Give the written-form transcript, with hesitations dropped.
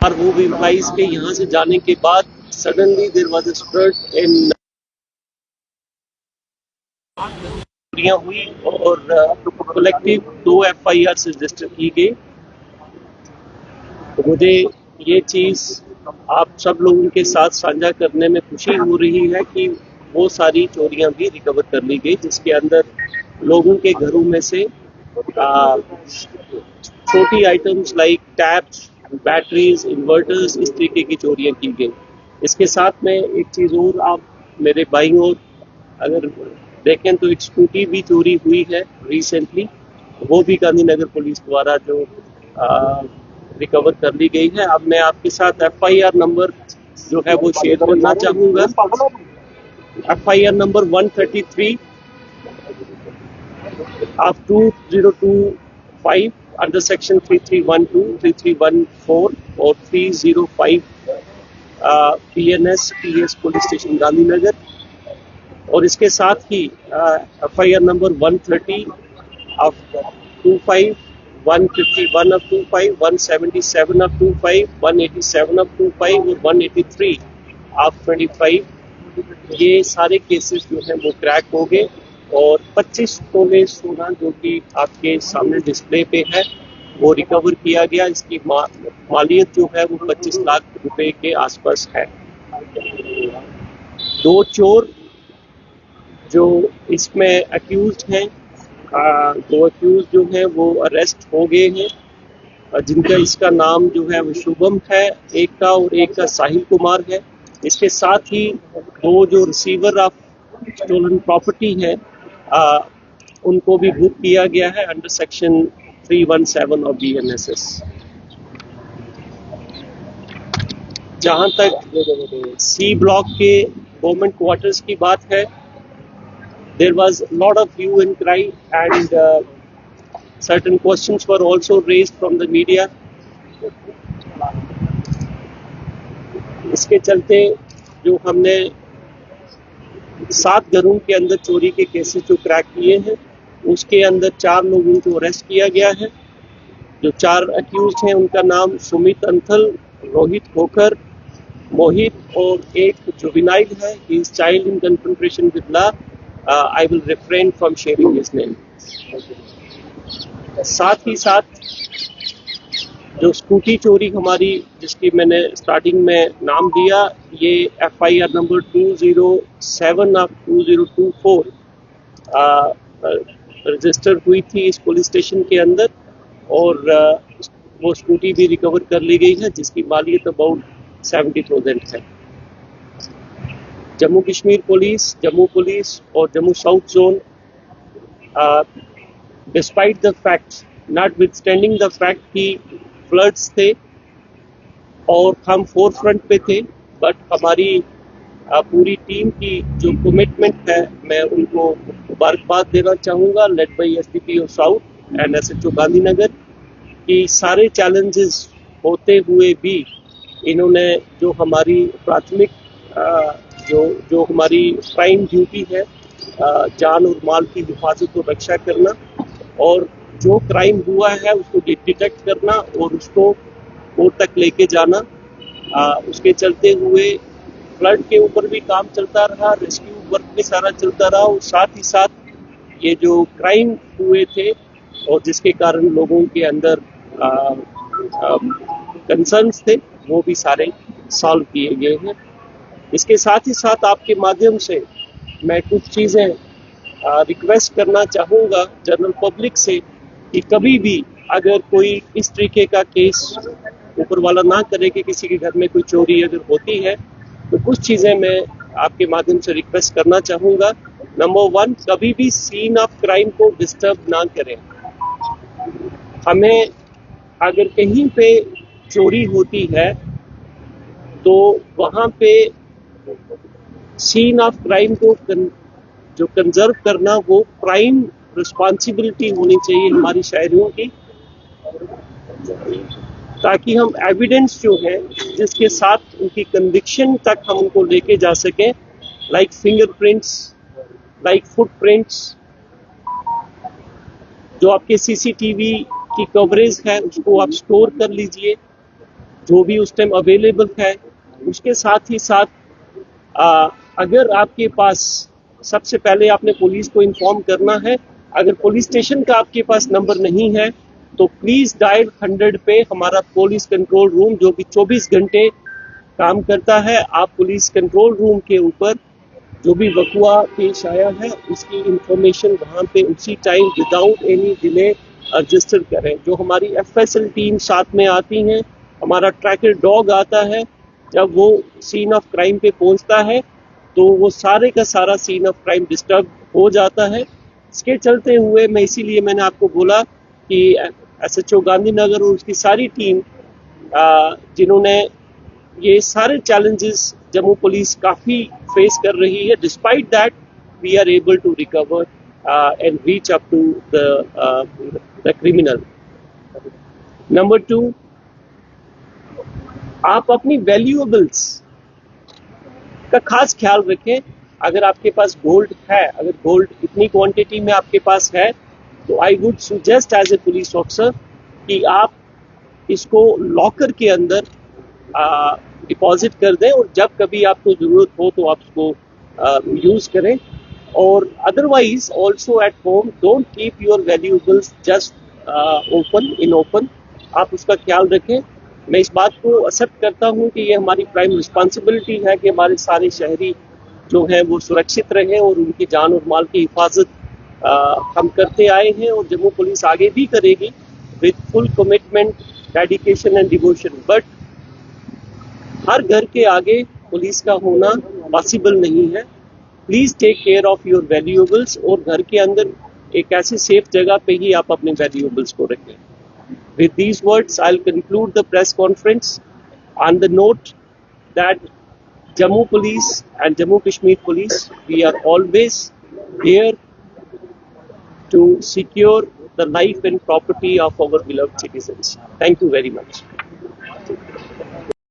और वो भी इम्प्लाइज के यहाँ से जाने के बाद suddenly there was a spread in चोरियां हुई और कलेक्टिव 2 FIR रजिस्टर की गई। तो मुझे ये चीज़ आप सब लोगों के साथ साझा करने में खुशी हो रही है कि वो सारी चोरियां भी रिकवर कर ली गई, जिसके अंदर लोगों के घरों में से छोटी items like taps, batteries, inverters, इस तरीके की चोरियां की गई। इसके साथ में एक चीज़ और, आप मेरे बाईं ओर अगर देखें तो एक स्कूटी भी चोरी हुई है रिसेंटली, वो भी गांधीनगर पुलिस द्वारा जो रिकवर कर ली गई है। अब मैं आपके साथ FIR नंबर जो है वो शेयर करना चाहूँगा। FIR number 133 of 2025 under section 3312, 3314 और 305 PNS PS police station Gandhinagar. और इसके साथ ही FIR number 130 of 25, 151 of 25, 177 of 25, 187 of 25 और 183 of 25, ये सारे केसेस जो हैं वो क्रैक हो गए और 25 तोले सोना जो कि आपके सामने डिस्प्ले पे है वो रिकवर किया गया। इसकी मालियत जो है वो 25 लाख रुपए के आसपास है। 2 चोर जो इसमें अक्यूज्ड हैं, 2 अक्यूज जो हैं वो अरेस्ट हो गए हैं, जिनका इसका नाम जो है वो शुभम है एक का और एक का साहिल कुमार है। इसके साथ ही 2 जो रिसीवर ऑफ स्टोलन प्रॉपर्टी है उनको भी बुक किया गया है अंडर सेक्शन 317 ऑफ BNSS। जहां तक C ब्लॉक के गवर्नमेंट क्वार्टर्स की बात है, there was a lot of hue and cry and certain questions were also raised from the media. इसके चलते जो हमने 7 घरों के अंदर चोरी के केसेस जो क्रैक किए हैं उसके अंदर 4 लोगों को अरेस्ट किया गया है। जो 4 अक्यूज्ड हैं उनका नाम सुमित अंथल, रोहित खोखर, मोहित और एक जुवेनाइल है। He is child in confrontation with law. I will refrain from sharing his name. साथ ही साथ जो स्कूटी चोरी हमारी जिसकी मैंने स्टार्टिंग में नाम दिया, ये FIR नंबर 207 ऑफ 2024 रजिस्टर हुई थी इस पुलिस स्टेशन के अंदर और वो स्कूटी भी रिकवर कर ली गई है जिसकी मालियत अबाउट 70,000 है। जम्मू कश्मीर पुलिस, जम्मू पुलिस और Jammu south zone, despite the fact, notwithstanding the fact कि फ्लड्स थे और हम फोरफ्रंट पे थे, बट हमारी पूरी टीम की जो कमिटमेंट है मैं उनको मुबारकबाद देना चाहूँगा, led by SDPO south and SHO Gandhinagar, कि सारे चैलेंजेस होते हुए भी इन्होंने जो हमारी प्राथमिक जो हमारी प्राइम ड्यूटी है जान और माल की हिफाजत और रक्षा करना और जो क्राइम हुआ है उसको डिटेक्ट करना और उसको कोर्ट तक लेके जाना, उसके चलते हुए फ्लड के ऊपर भी काम चलता रहा, रेस्क्यू वर्क भी सारा चलता रहा और साथ ही साथ ये जो क्राइम हुए थे और जिसके कारण लोगों के अंदर कंसर्न्स थे वो भी सारे सॉल्व किए गए हैं। इसके साथ ही साथ आपके माध्यम से मैं कुछ चीज़ें रिक्वेस्ट करना चाहूँगा जनरल पब्लिक से कि कभी भी अगर कोई इस तरीके का केस ऊपर वाला ना करे कि किसी के घर में कोई चोरी अगर होती है तो कुछ चीज़ें मैं आपके माध्यम से रिक्वेस्ट करना चाहूँगा। नंबर 1, कभी भी सीन ऑफ क्राइम को डिस्टर्ब ना करें। हमें अगर कहीं पे चोरी होती है तो वहाँ पे सीन ऑफ क्राइम को जो कंजर्व करना वो प्राइम रिस्पॉन्सिबिलिटी होनी चाहिए हमारी शहरियों की, ताकि हम एविडेंस जो है जिसके साथ उनकी कन्विक्शन तक हम उनको लेके जा सकें, लाइक फिंगरप्रिंट्स, लाइक फुटप्रिंट्स, जो आपके CCTV की कवरेज है उसको आप स्टोर कर लीजिए जो भी उस टाइम अवेलेबल है। उसके साथ ही साथ अगर आपके पास, सबसे पहले आपने पुलिस को इन्फॉर्म करना है। अगर पुलिस स्टेशन का आपके पास नंबर नहीं है तो प्लीज डायल 100 पे हमारा पुलिस कंट्रोल रूम, जो कि 24 घंटे काम करता है। आप पुलिस कंट्रोल रूम के ऊपर जो भी वकुआ पेश आया है उसकी इंफॉर्मेशन वहां पे उसी time without any delay register करें। जो हमारी एफएसएल टीम साथ में आती है, हमारा ट्रैकर डॉग आता है, जब वो सीन ऑफ क्राइम पे पहुंचता है तो वो सारे का सारा सीन ऑफ क्राइम डिस्टर्ब हो जाता है। इसके चलते हुए मैं इसीलिए मैंने आपको बोला कि एसएचओ गांधीनगर और उसकी सारी टीम जिन्होंने ये सारे चैलेंजेस जम्मू पुलिस काफी फेस कर रही है, despite that we are able to recover and reach up to the criminal. Number 2, आप अपनी वैल्यूएबल्स का खास ख्याल रखें। अगर आपके पास गोल्ड है, अगर गोल्ड इतनी क्वांटिटी में आपके पास है, तो I would suggest as a police officer कि आप इसको लॉकर के अंदर डिपॉजिट कर दें और जब कभी आपको जरूरत हो तो आप उसको यूज करें। और otherwise also at home don't keep your valuables just open. आप उसका ख्याल रखें। मैं इस बात को एक्सेप्ट करता हूं कि ये हमारी प्राइम रिस्पॉन्सिबिलिटी है कि हमारे सारे शहरी जो हैं वो सुरक्षित रहें और उनकी जान और माल की हिफाजत हम करते आए हैं और जम्मू पुलिस आगे भी करेगी with full commitment, dedication and devotion. But हर घर के आगे पुलिस का होना पॉसिबल नहीं है। Please take care of your valuables और घर के अंदर एक ऐसी सेफ जगह पे ही आप अपने वैल्यूएबल्स को रखें। With these words, I'll conclude the press conference on the note that Jammu Police and Jammu Kashmir Police, we are always here to secure the life and property of our beloved citizens. Thank you very much.